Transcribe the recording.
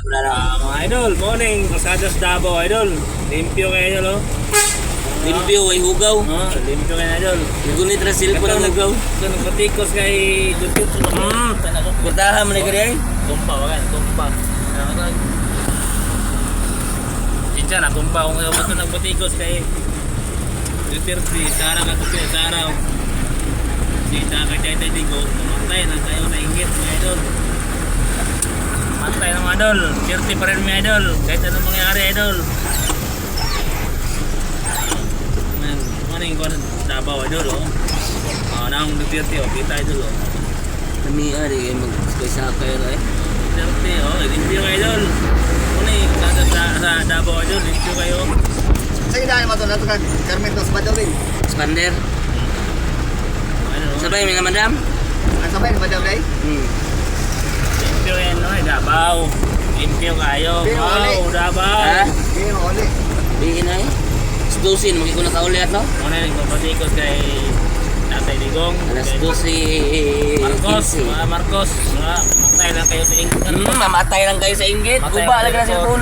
wala na. Mga idol, morning. Pasadas Davao, idol. Limpyo kayo, idol, oh. Limpyo, ay hugaw. Limpyo kayo, idol. Nagunit na silpo ng hugaw. Ito, nagpatikos kay Judith. Kurtahan mo na kaya eh. Tumpa, wala. Tumpa. Sincha na, tumpa. Kung ito nagpatikos kay Judith, Sarah ka ito, Sarah. Si Taka Chaytay Digo, tumatay na tayo sa inggit, mga idol. Tumatay na mga idol. Sirti pa rin, mga idol. Kahit anong mangyari, idol. Morning ko Davao, idol, oh. Naong nagtirti, oh. Kita, idol, oh. Kami ari kayo mag-sakay na eh. Tirti, oh. Limpyo kayo, idol. Morning, sa Davao, idol. Limpyo kayo. Sa inahin mo ito na ito ka Carmen Dos Badawin. Expander. Idol, oh. Sabay mga madam? Ang sabay ni Madam Day. Limpyo yan, no, Davao. Limpyo kayo. Pero uli. Wow, Davao. Ha? Hindi mo ulit. Diin ay. Stusin, magkikuna ka ulit no? Morning, nagpapatikos kay Tatay Digong. Alas kay 12. Marcos, 15. mga Marcos, mga matay lang kayo sa inggit. Mamatay lang kayo sa inggit. Matay Guba lang lagi na kayo. sa